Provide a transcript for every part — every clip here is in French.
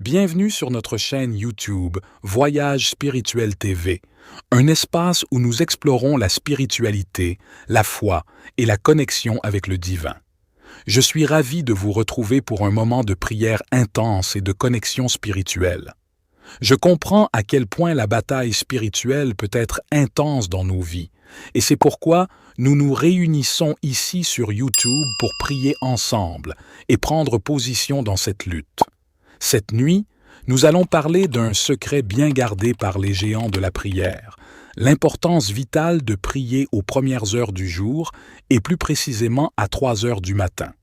Bienvenue sur notre chaîne YouTube Voyage Spirituel TV, un espace où nous explorons la spiritualité, la foi et la connexion avec le divin. Je suis ravi de vous retrouver pour un moment de prière intense et de connexion spirituelle. Je comprends à quel point la bataille spirituelle peut être intense dans nos vies, et c'est pourquoi nous nous réunissons ici sur YouTube pour prier ensemble et prendre position dans cette lutte. Cette nuit, nous allons parler d'un secret bien gardé par les géants de la prière, l'importance vitale de prier aux premières heures du jour et plus précisément à 3 heures du matin.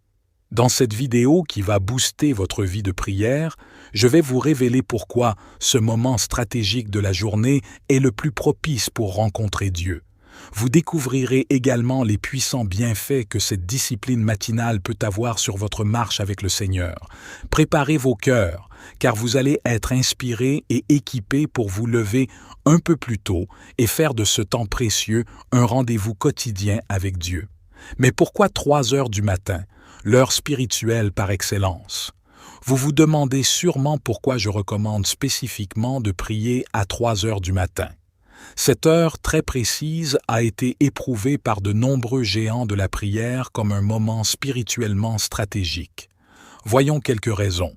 Dans cette vidéo qui va booster votre vie de prière, je vais vous révéler pourquoi ce moment stratégique de la journée est le plus propice pour rencontrer Dieu. Vous découvrirez également les puissants bienfaits que cette discipline matinale peut avoir sur votre marche avec le Seigneur. Préparez vos cœurs, car vous allez être inspirés et équipés pour vous lever un peu plus tôt et faire de ce temps précieux un rendez-vous quotidien avec Dieu. Mais pourquoi 3 heures du matin, l'heure spirituelle par excellence? Vous vous demandez sûrement pourquoi je recommande spécifiquement de prier à 3 heures du matin. Cette heure très précise a été éprouvée par de nombreux géants de la prière comme un moment spirituellement stratégique. Voyons quelques raisons.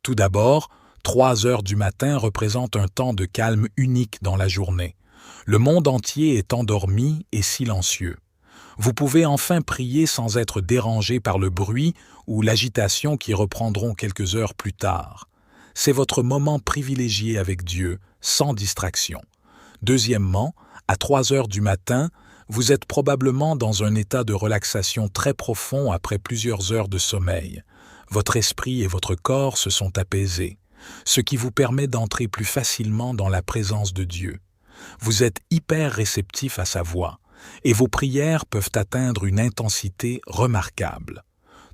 Tout d'abord, 3 heures du matin représentent un temps de calme unique dans la journée. Le monde entier est endormi et silencieux. Vous pouvez enfin prier sans être dérangé par le bruit ou l'agitation qui reprendront quelques heures plus tard. C'est votre moment privilégié avec Dieu, sans distraction. Deuxièmement, à 3 heures du matin, vous êtes probablement dans un état de relaxation très profond après plusieurs heures de sommeil. Votre esprit et votre corps se sont apaisés, ce qui vous permet d'entrer plus facilement dans la présence de Dieu. Vous êtes hyper réceptif à sa voix, et vos prières peuvent atteindre une intensité remarquable.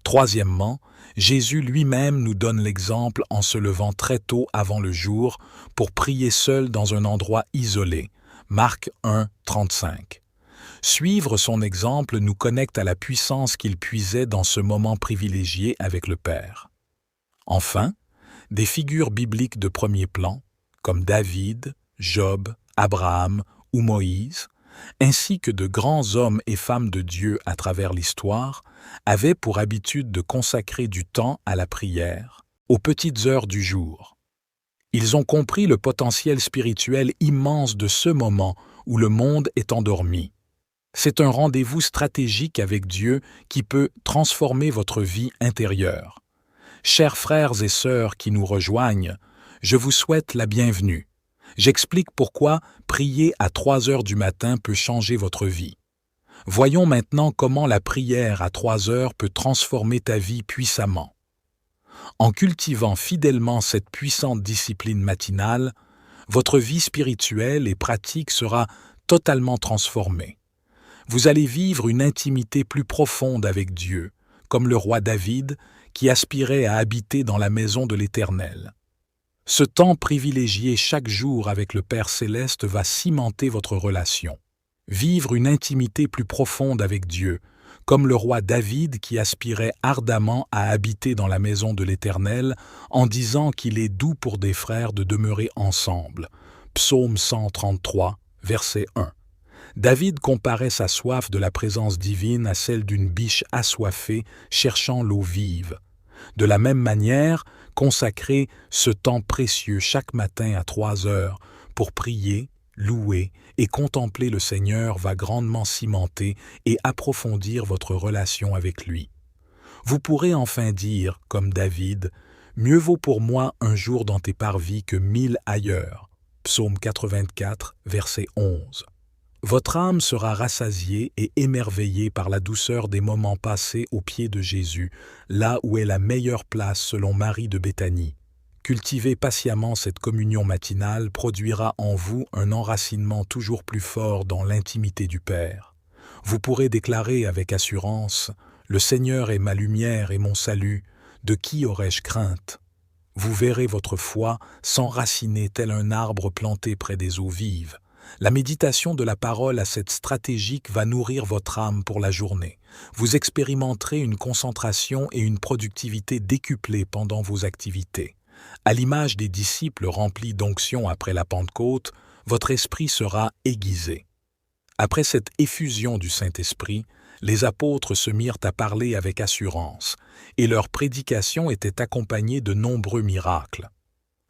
Troisièmement, Jésus lui-même nous donne l'exemple en se levant très tôt avant le jour pour prier seul dans un endroit isolé. Marc 1, 35. Suivre son exemple nous connecte à la puissance qu'il puisait dans ce moment privilégié avec le Père. Enfin, des figures bibliques de premier plan, comme David, Job, Abraham ou Moïse, ainsi que de grands hommes et femmes de Dieu à travers l'histoire, avaient pour habitude de consacrer du temps à la prière, aux petites heures du jour. Ils ont compris le potentiel spirituel immense de ce moment où le monde est endormi. C'est un rendez-vous stratégique avec Dieu qui peut transformer votre vie intérieure. Chers frères et sœurs qui nous rejoignent, je vous souhaite la bienvenue. J'explique pourquoi prier à 3 heures du matin peut changer votre vie. Voyons maintenant comment la prière à 3 heures peut transformer ta vie puissamment. En cultivant fidèlement cette puissante discipline matinale, votre vie spirituelle et pratique sera totalement transformée. Vous allez vivre une intimité plus profonde avec Dieu, comme le roi David qui aspirait à habiter dans la maison de l'Éternel. Ce temps privilégié chaque jour avec le Père Céleste va cimenter votre relation. Vivre une intimité plus profonde avec Dieu, comme le roi David qui aspirait ardemment à habiter dans la maison de l'Éternel en disant qu'il est doux pour des frères de demeurer ensemble. Psaume 133, verset 1. David comparait sa soif de la présence divine à celle d'une biche assoiffée cherchant l'eau vive. De la même manière, consacrer ce temps précieux chaque matin à 3 heures pour prier, louer et contempler le Seigneur va grandement cimenter et approfondir votre relation avec lui. Vous pourrez enfin dire, comme David, « Mieux vaut pour moi un jour dans tes parvis que 1000 ailleurs » Psaume 84, verset 11. Votre âme sera rassasiée et émerveillée par la douceur des moments passés aux pieds de Jésus, là où est la meilleure place selon Marie de Béthanie. Cultiver patiemment cette communion matinale produira en vous un enracinement toujours plus fort dans l'intimité du Père. Vous pourrez déclarer avec assurance « Le Seigneur est ma lumière et mon salut, de qui aurais-je crainte ?» Vous verrez votre foi s'enraciner tel un arbre planté près des eaux vives. La méditation de la parole à cette stratégique va nourrir votre âme pour la journée. Vous expérimenterez une concentration et une productivité décuplées pendant vos activités. À l'image des disciples remplis d'onction après la Pentecôte, votre esprit sera aiguisé. Après cette effusion du Saint-Esprit, les apôtres se mirent à parler avec assurance, et leur prédication était accompagnée de nombreux miracles.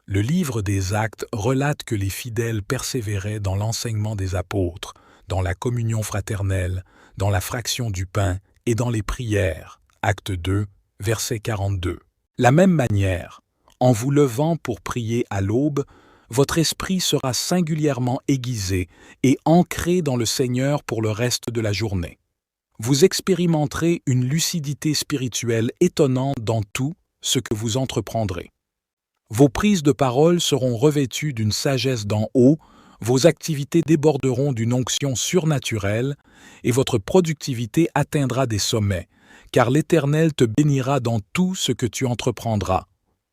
Le livre des Actes relate que les fidèles persévéraient dans l'enseignement des apôtres, dans la communion fraternelle, dans la fraction du pain et dans les prières. Acte 2, verset 42. La même manière, en vous levant pour prier à l'aube, votre esprit sera singulièrement aiguisé et ancré dans le Seigneur pour le reste de la journée. Vous expérimenterez une lucidité spirituelle étonnante dans tout ce que vous entreprendrez. Vos prises de parole seront revêtues d'une sagesse d'en haut, vos activités déborderont d'une onction surnaturelle et votre productivité atteindra des sommets, car l'Éternel te bénira dans tout ce que tu entreprendras.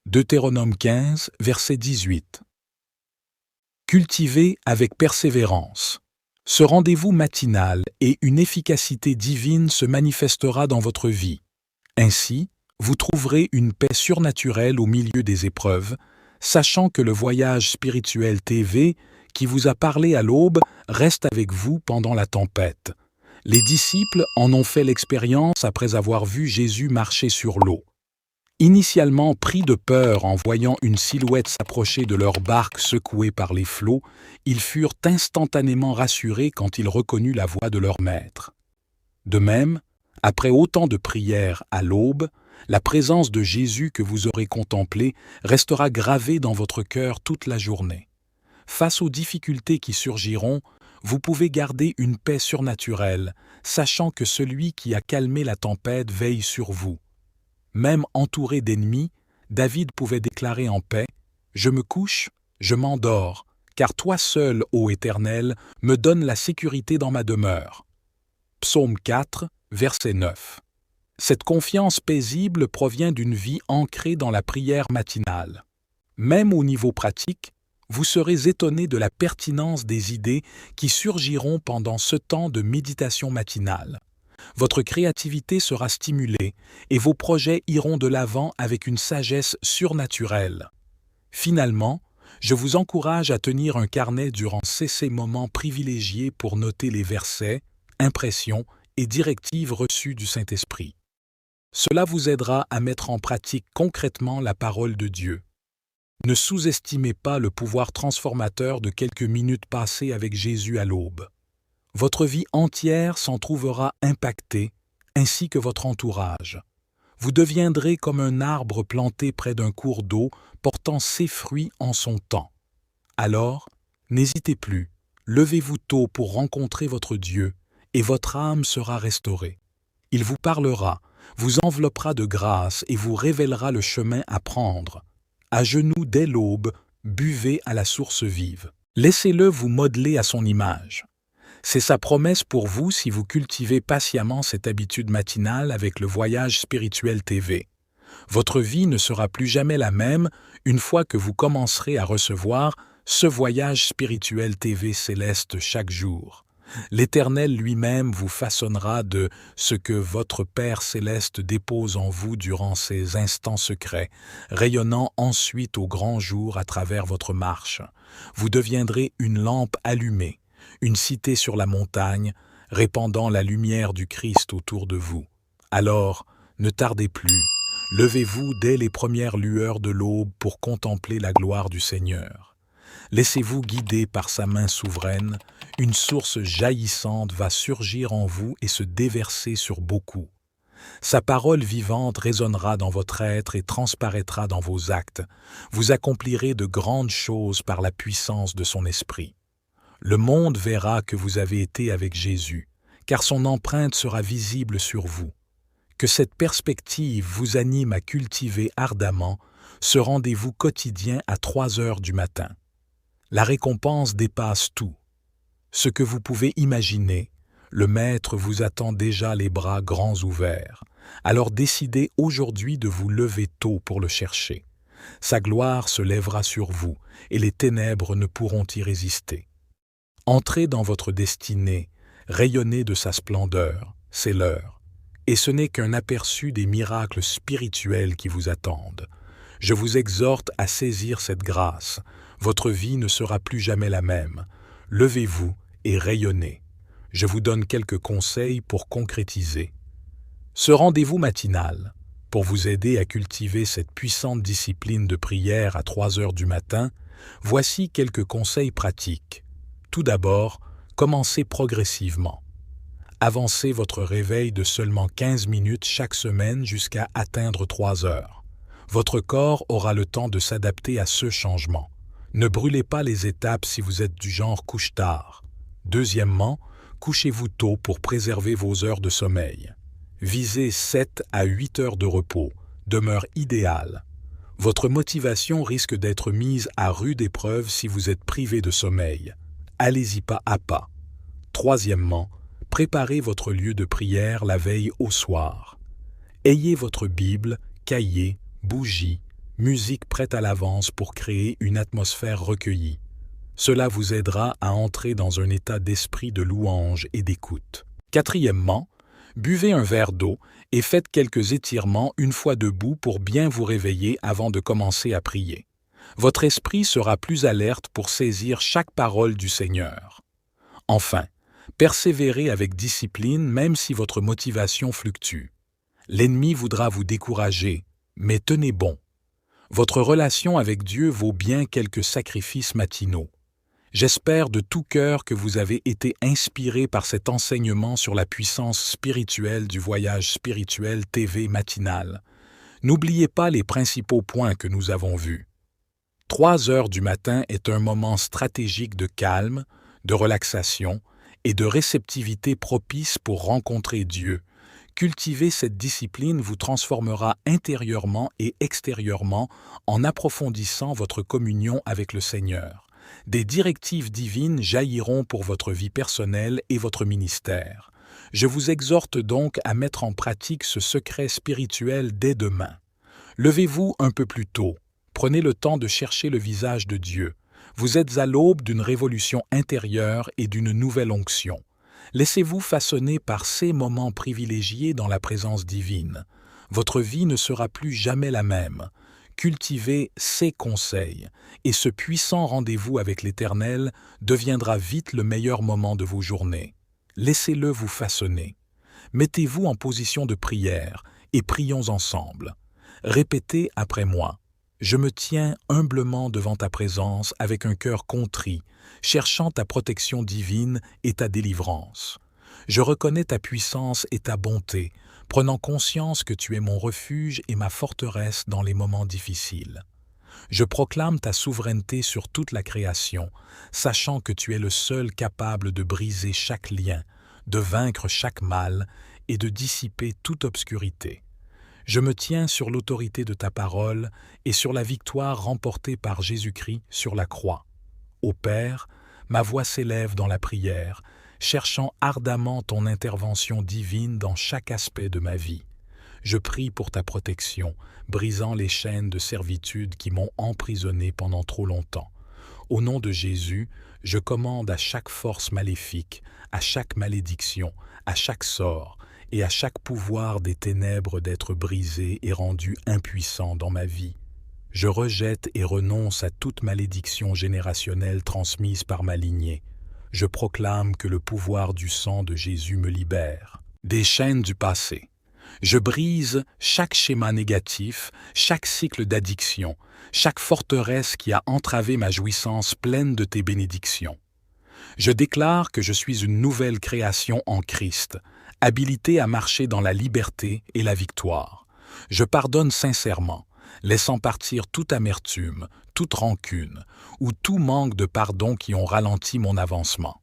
Deutéronome 15, verset 18. Cultivez avec persévérance. Ce rendez-vous matinal et une efficacité divine se manifestera dans votre vie. Ainsi, vous trouverez une paix surnaturelle au milieu des épreuves, sachant que le voyage spirituel TV qui vous a parlé à l'aube reste avec vous pendant la tempête. Les disciples en ont fait l'expérience après avoir vu Jésus marcher sur l'eau. Initialement pris de peur en voyant une silhouette s'approcher de leur barque secouée par les flots, ils furent instantanément rassurés quand ils reconnurent la voix de leur maître. De même, après autant de prières à l'aube, la présence de Jésus que vous aurez contemplée restera gravée dans votre cœur toute la journée. Face aux difficultés qui surgiront, vous pouvez garder une paix surnaturelle, sachant que celui qui a calmé la tempête veille sur vous. Même entouré d'ennemis, David pouvait déclarer en paix « Je me couche, je m'endors, car toi seul, ô Éternel, me donnes la sécurité dans ma demeure. » Psaume 4, verset 9. Cette confiance paisible provient d'une vie ancrée dans la prière matinale. Même au niveau pratique, vous serez étonné de la pertinence des idées qui surgiront pendant ce temps de méditation matinale. Votre créativité sera stimulée et vos projets iront de l'avant avec une sagesse surnaturelle. Finalement, je vous encourage à tenir un carnet durant ces moments privilégiés pour noter les versets, impressions et directives reçues du Saint-Esprit. Cela vous aidera à mettre en pratique concrètement la parole de Dieu. Ne sous-estimez pas le pouvoir transformateur de quelques minutes passées avec Jésus à l'aube. Votre vie entière s'en trouvera impactée, ainsi que votre entourage. Vous deviendrez comme un arbre planté près d'un cours d'eau, portant ses fruits en son temps. Alors, n'hésitez plus, levez-vous tôt pour rencontrer votre Dieu, et votre âme sera restaurée. Il vous parlera, vous enveloppera de grâce et vous révélera le chemin à prendre. À genoux dès l'aube, buvez à la source vive. Laissez-le vous modeler à son image. C'est sa promesse pour vous si vous cultivez patiemment cette habitude matinale avec le voyage spirituel TV. Votre vie ne sera plus jamais la même une fois que vous commencerez à recevoir ce voyage spirituel TV céleste chaque jour. L'Éternel lui-même vous façonnera de ce que votre Père céleste dépose en vous durant ces instants secrets, rayonnant ensuite au grand jour à travers votre marche. Vous deviendrez une lampe allumée, une cité sur la montagne, répandant la lumière du Christ autour de vous. Alors, ne tardez plus, levez-vous dès les premières lueurs de l'aube pour contempler la gloire du Seigneur. Laissez-vous guider par sa main souveraine, une source jaillissante va surgir en vous et se déverser sur beaucoup. Sa parole vivante résonnera dans votre être et transparaîtra dans vos actes. Vous accomplirez de grandes choses par la puissance de son esprit. Le monde verra que vous avez été avec Jésus, car son empreinte sera visible sur vous. Que cette perspective vous anime à cultiver ardemment ce rendez-vous quotidien à 3 heures du matin. La récompense dépasse tout. Ce que vous pouvez imaginer, le Maître vous attend déjà les bras grands ouverts. Alors décidez aujourd'hui de vous lever tôt pour le chercher. Sa gloire se lèvera sur vous et les ténèbres ne pourront y résister. Entrez dans votre destinée, rayonnez de sa splendeur, c'est l'heure. Et ce n'est qu'un aperçu des miracles spirituels qui vous attendent. Je vous exhorte à saisir cette grâce. Votre vie ne sera plus jamais la même. Levez-vous et rayonnez. Je vous donne quelques conseils pour concrétiser. Ce rendez-vous matinal, pour vous aider à cultiver cette puissante discipline de prière à 3 heures du matin, voici quelques conseils pratiques. Tout d'abord, commencez progressivement. Avancez votre réveil de seulement 15 minutes chaque semaine jusqu'à atteindre 3 heures. Votre corps aura le temps de s'adapter à ce changement. Ne brûlez pas les étapes si vous êtes du genre couche-tard. Deuxièmement, couchez-vous tôt pour préserver vos heures de sommeil. Visez 7 à 8 heures de repos, demeure idéale. Votre motivation risque d'être mise à rude épreuve si vous êtes privé de sommeil. Allez-y pas à pas. Troisièmement, préparez votre lieu de prière la veille au soir. Ayez votre Bible, cahier, bougie, musique prête à l'avance pour créer une atmosphère recueillie. Cela vous aidera à entrer dans un état d'esprit de louange et d'écoute. Quatrièmement, buvez un verre d'eau et faites quelques étirements une fois debout pour bien vous réveiller avant de commencer à prier. Votre esprit sera plus alerte pour saisir chaque parole du Seigneur. Enfin, persévérez avec discipline même si votre motivation fluctue. L'ennemi voudra vous décourager, mais tenez bon. Votre relation avec Dieu vaut bien quelques sacrifices matinaux. J'espère de tout cœur que vous avez été inspiré par cet enseignement sur la puissance spirituelle du Voyage spirituel TV matinal. N'oubliez pas les principaux points que nous avons vus. 3 heures du matin est un moment stratégique de calme, de relaxation et de réceptivité propice pour rencontrer Dieu. Cultiver cette discipline vous transformera intérieurement et extérieurement en approfondissant votre communion avec le Seigneur. Des directives divines jailliront pour votre vie personnelle et votre ministère. Je vous exhorte donc à mettre en pratique ce secret spirituel dès demain. Levez-vous un peu plus tôt. Prenez le temps de chercher le visage de Dieu. Vous êtes à l'aube d'une révolution intérieure et d'une nouvelle onction. Laissez-vous façonner par ces moments privilégiés dans la présence divine. Votre vie ne sera plus jamais la même. Cultivez ces conseils, et ce puissant rendez-vous avec l'Éternel deviendra vite le meilleur moment de vos journées. Laissez-le vous façonner. Mettez-vous en position de prière et prions ensemble. Répétez après moi. Je me tiens humblement devant ta présence avec un cœur contrit, cherchant ta protection divine et ta délivrance. Je reconnais ta puissance et ta bonté, prenant conscience que tu es mon refuge et ma forteresse dans les moments difficiles. Je proclame ta souveraineté sur toute la création, sachant que tu es le seul capable de briser chaque lien, de vaincre chaque mal et de dissiper toute obscurité. Je me tiens sur l'autorité de ta parole et sur la victoire remportée par Jésus-Christ sur la croix. Ô Père, ma voix s'élève dans la prière, cherchant ardemment ton intervention divine dans chaque aspect de ma vie. Je prie pour ta protection, brisant les chaînes de servitude qui m'ont emprisonné pendant trop longtemps. Au nom de Jésus, je commande à chaque force maléfique, à chaque malédiction, à chaque sort, et à chaque pouvoir des ténèbres d'être brisé et rendu impuissant dans ma vie. Je rejette et renonce à toute malédiction générationnelle transmise par ma lignée. Je proclame que le pouvoir du sang de Jésus me libère des chaînes du passé. Je brise chaque schéma négatif, chaque cycle d'addiction, chaque forteresse qui a entravé ma jouissance pleine de tes bénédictions. Je déclare que je suis une nouvelle création en Christ, habilité à marcher dans la liberté et la victoire. Je pardonne sincèrement, laissant partir toute amertume, toute rancune ou tout manque de pardon qui ont ralenti mon avancement.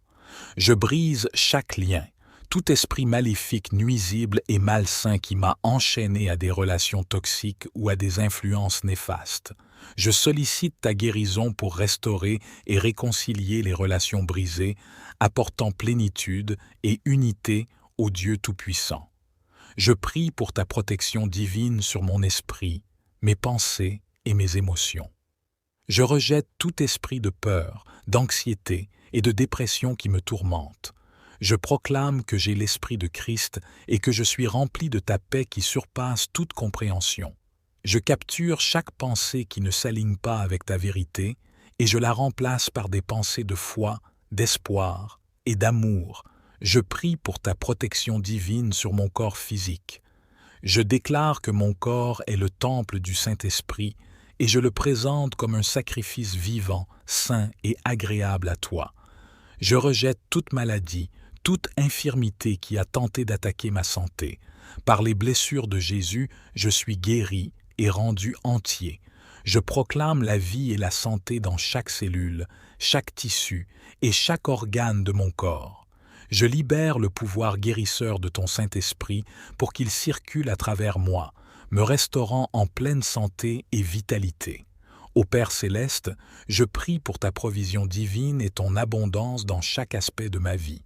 Je brise chaque lien, tout esprit maléfique, nuisible et malsain qui m'a enchaîné à des relations toxiques ou à des influences néfastes. Je sollicite ta guérison pour restaurer et réconcilier les relations brisées, apportant plénitude et unité au Dieu Tout-Puissant. Je prie pour ta protection divine sur mon esprit, mes pensées et mes émotions. Je rejette tout esprit de peur, d'anxiété et de dépression qui me tourmente. Je proclame que j'ai l'Esprit de Christ et que je suis rempli de ta paix qui surpasse toute compréhension. Je capture chaque pensée qui ne s'aligne pas avec ta vérité et je la remplace par des pensées de foi, d'espoir et d'amour. Je prie pour ta protection divine sur mon corps physique. Je déclare que mon corps est le temple du Saint-Esprit et je le présente comme un sacrifice vivant, saint et agréable à toi. Je rejette toute maladie, toute infirmité qui a tenté d'attaquer ma santé. Par les blessures de Jésus, je suis guéri et rendu entier. Je proclame la vie et la santé dans chaque cellule, chaque tissu et chaque organe de mon corps. Je libère le pouvoir guérisseur de ton Saint-Esprit pour qu'il circule à travers moi, me restaurant en pleine santé et vitalité. Ô Père céleste, je prie pour ta provision divine et ton abondance dans chaque aspect de ma vie.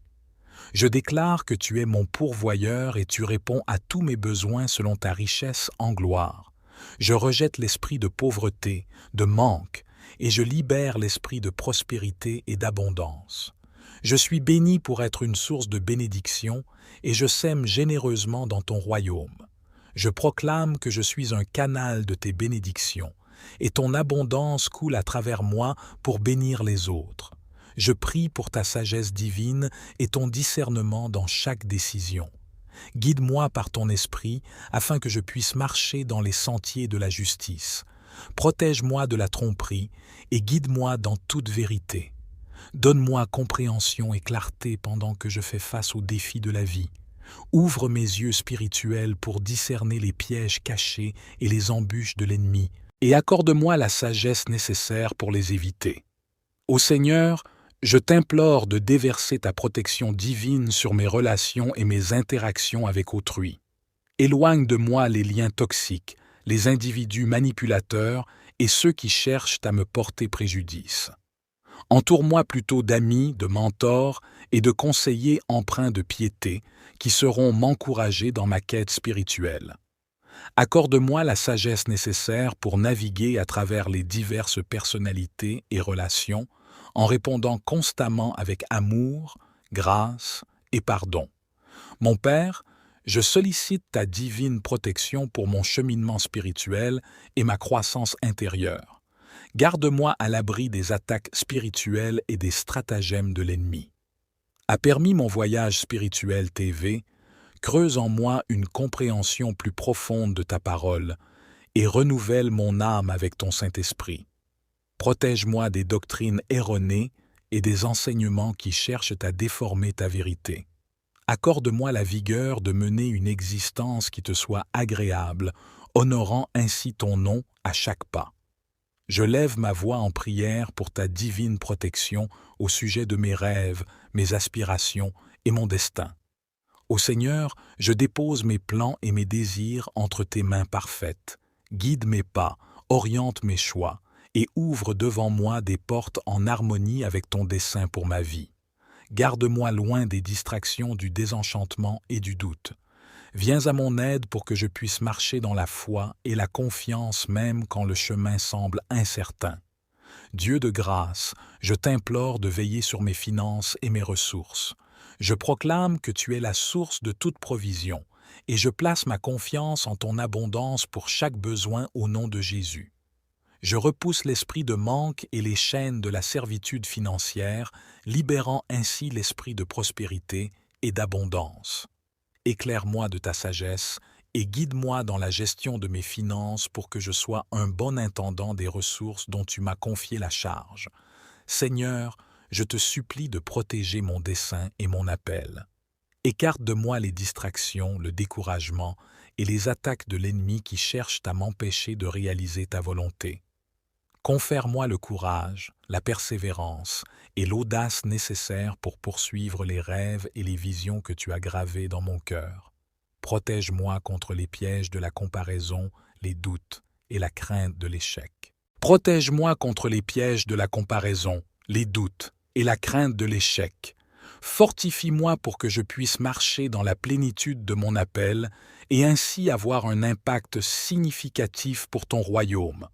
Je déclare que tu es mon pourvoyeur et tu réponds à tous mes besoins selon ta richesse en gloire. Je rejette l'esprit de pauvreté, de manque, et je libère l'esprit de prospérité et d'abondance. Je suis béni pour être une source de bénédiction et je sème généreusement dans ton royaume. Je proclame que je suis un canal de tes bénédictions et ton abondance coule à travers moi pour bénir les autres. Je prie pour ta sagesse divine et ton discernement dans chaque décision. Guide-moi par ton esprit afin que je puisse marcher dans les sentiers de la justice. Protège-moi de la tromperie et guide-moi dans toute vérité. Donne-moi compréhension et clarté pendant que je fais face aux défis de la vie. Ouvre mes yeux spirituels pour discerner les pièges cachés et les embûches de l'ennemi, et accorde-moi la sagesse nécessaire pour les éviter. Ô Seigneur, je t'implore de déverser ta protection divine sur mes relations et mes interactions avec autrui. Éloigne de moi les liens toxiques, les individus manipulateurs et ceux qui cherchent à me porter préjudice. Entoure-moi plutôt d'amis, de mentors et de conseillers empreints de piété qui sauront m'encourager dans ma quête spirituelle. Accorde-moi la sagesse nécessaire pour naviguer à travers les diverses personnalités et relations en répondant constamment avec amour, grâce et pardon. Mon Père, je sollicite ta divine protection pour mon cheminement spirituel et ma croissance intérieure. Garde-moi à l'abri des attaques spirituelles et des stratagèmes de l'ennemi. A permis mon voyage spirituel TV, creuse en moi une compréhension plus profonde de ta parole et renouvelle mon âme avec ton Saint-Esprit. Protège-moi des doctrines erronées et des enseignements qui cherchent à déformer ta vérité. Accorde-moi la vigueur de mener une existence qui te soit agréable, honorant ainsi ton nom à chaque pas. Je lève ma voix en prière pour ta divine protection au sujet de mes rêves, mes aspirations et mon destin. Ô Seigneur, je dépose mes plans et mes désirs entre tes mains parfaites. Guide mes pas, oriente mes choix et ouvre devant moi des portes en harmonie avec ton dessein pour ma vie. Garde-moi loin des distractions du désenchantement et du doute. Viens à mon aide pour que je puisse marcher dans la foi et la confiance même quand le chemin semble incertain. Dieu de grâce, je t'implore de veiller sur mes finances et mes ressources. Je proclame que tu es la source de toute provision et je place ma confiance en ton abondance pour chaque besoin au nom de Jésus. Je repousse l'esprit de manque et les chaînes de la servitude financière, libérant ainsi l'esprit de prospérité et d'abondance. Éclaire-moi de ta sagesse et guide-moi dans la gestion de mes finances pour que je sois un bon intendant des ressources dont tu m'as confié la charge. Seigneur, je te supplie de protéger mon dessein et mon appel. Écarte de moi les distractions, le découragement et les attaques de l'ennemi qui cherchent à m'empêcher de réaliser ta volonté. Confère-moi le courage, la persévérance et l'audace nécessaires pour poursuivre les rêves et les visions que tu as gravés dans mon cœur. Protège-moi contre les pièges de la comparaison, les doutes et la crainte de l'échec. Protège-moi contre les pièges de la comparaison, les doutes et la crainte de l'échec. Fortifie-moi pour que je puisse marcher dans la plénitude de mon appel et ainsi avoir un impact significatif pour ton royaume.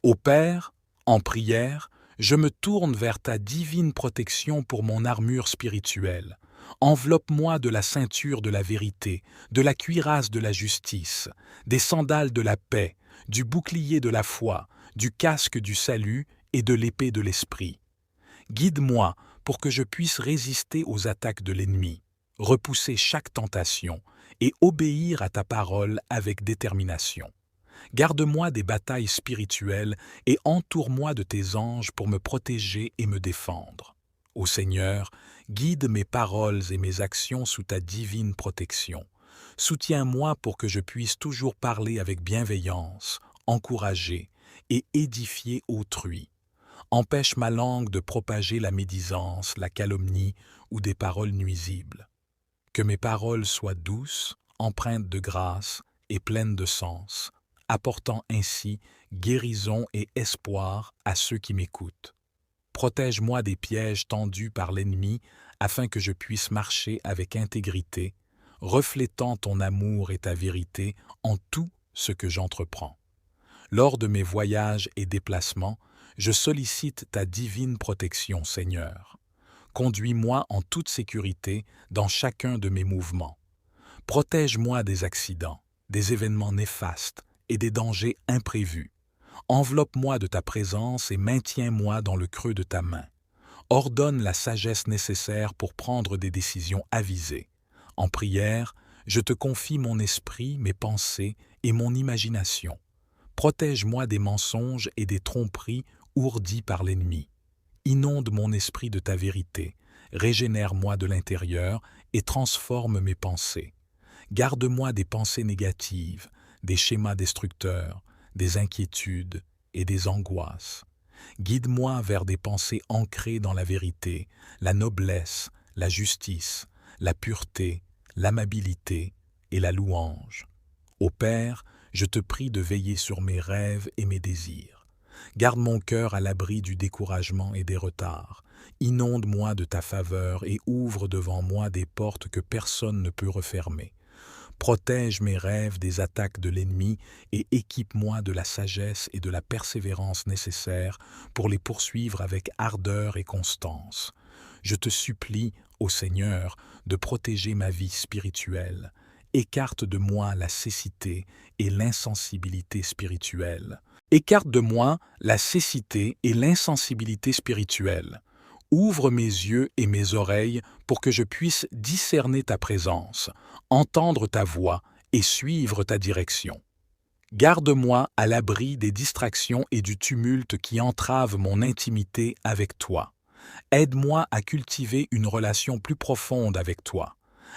Ô Père, en prière, je me tourne vers ta divine protection pour mon armure spirituelle. Enveloppe-moi de la ceinture de la vérité, de la cuirasse de la justice, des sandales de la paix, du bouclier de la foi, du casque du salut et de l'épée de l'esprit. Guide-moi pour que je puisse résister aux attaques de l'ennemi, repousser chaque tentation et obéir à ta parole avec détermination. Garde-moi des batailles spirituelles et entoure-moi de tes anges pour me protéger et me défendre. Ô Seigneur, guide mes paroles et mes actions sous ta divine protection. Soutiens-moi pour que je puisse toujours parler avec bienveillance, encourager et édifier autrui. Empêche ma langue de propager la médisance, la calomnie ou des paroles nuisibles. Que mes paroles soient douces, empreintes de grâce et pleines de sens, apportant ainsi guérison et espoir à ceux qui m'écoutent. Protège-moi des pièges tendus par l'ennemi afin que je puisse marcher avec intégrité, reflétant ton amour et ta vérité en tout ce que j'entreprends. Lors de mes voyages et déplacements, je sollicite ta divine protection, Seigneur. Conduis-moi en toute sécurité dans chacun de mes mouvements. Protège-moi des accidents, des événements néfastes et des dangers imprévus. Enveloppe-moi de ta présence et maintiens-moi dans le creux de ta main. Ordonne la sagesse nécessaire pour prendre des décisions avisées. En prière, je te confie mon esprit, mes pensées et mon imagination. Protège-moi des mensonges et des tromperies ourdis par l'ennemi. Inonde mon esprit de ta vérité, régénère-moi de l'intérieur et transforme mes pensées. Garde-moi des pensées négatives, des schémas destructeurs, des inquiétudes et des angoisses. Guide-moi vers des pensées ancrées dans la vérité, la noblesse, la justice, la pureté, l'amabilité et la louange. Ô Père, je te prie de veiller sur mes rêves et mes désirs. Garde mon cœur à l'abri du découragement et des retards. Inonde-moi de ta faveur et ouvre devant moi des portes que personne ne peut refermer. Protège mes rêves des attaques de l'ennemi et équipe-moi de la sagesse et de la persévérance nécessaires pour les poursuivre avec ardeur et constance. Je te supplie, ô Seigneur, de protéger ma vie spirituelle. Écarte de moi la cécité et l'insensibilité spirituelle. Écarte de moi la cécité et l'insensibilité spirituelle. Ouvre mes yeux et mes oreilles pour que je puisse discerner ta présence, entendre ta voix et suivre ta direction. Garde-moi à l'abri des distractions et du tumulte qui entravent mon intimité avec toi. Aide-moi à cultiver une relation plus profonde avec toi,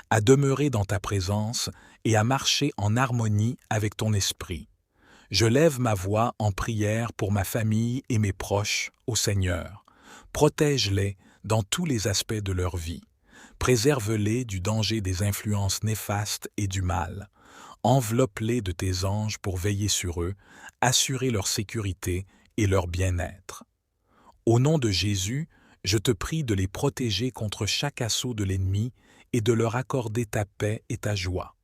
à demeurer dans ta présence et à marcher en harmonie avec ton esprit. Je lève ma voix en prière pour ma famille et mes proches, ô Seigneur. Protège-les dans tous les aspects de leur vie. Préserve-les du danger des influences néfastes et du mal. Enveloppe-les de tes anges pour veiller sur eux, assurer leur sécurité et leur bien-être. Au nom de Jésus, je te prie de les protéger contre chaque assaut de l'ennemi et de leur accorder ta paix et ta joie.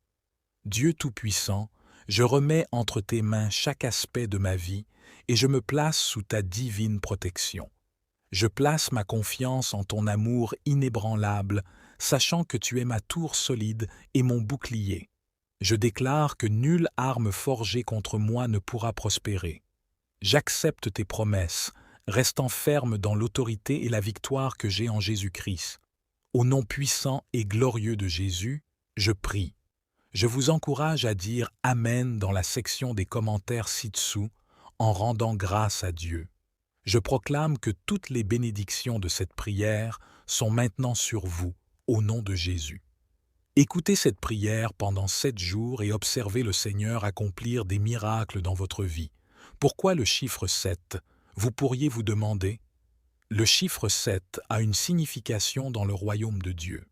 Dieu Tout-Puissant, je remets entre tes mains chaque aspect de ma vie et je me place sous ta divine protection. Je place ma confiance en ton amour inébranlable, sachant que tu es ma tour solide et mon bouclier. Je déclare que nulle arme forgée contre moi ne pourra prospérer. J'accepte tes promesses, restant ferme dans l'autorité et la victoire que j'ai en Jésus-Christ. Au nom puissant et glorieux de Jésus, je prie. Je vous encourage à dire « Amen » dans la section des commentaires ci-dessous, en rendant grâce à Dieu. Je proclame que toutes les bénédictions de cette prière sont maintenant sur vous, au nom de Jésus. Écoutez cette prière pendant 7 jours et observez le Seigneur accomplir des miracles dans votre vie. Pourquoi le chiffre 7? Vous pourriez vous demander. Le chiffre 7 a une signification dans le royaume de Dieu.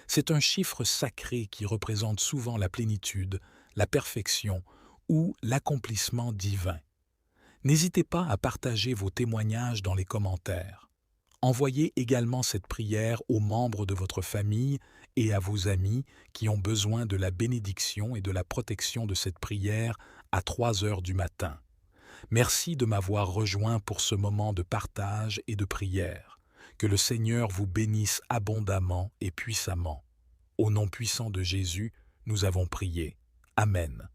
C'est un chiffre sacré qui représente souvent la plénitude, la perfection ou l'accomplissement divin. N'hésitez pas à partager vos témoignages dans les commentaires. Envoyez également cette prière aux membres de votre famille et à vos amis qui ont besoin de la bénédiction et de la protection de cette prière à 3 heures du matin. Merci de m'avoir rejoint pour ce moment de partage et de prière. Que le Seigneur vous bénisse abondamment et puissamment. Au nom puissant de Jésus, nous avons prié. Amen.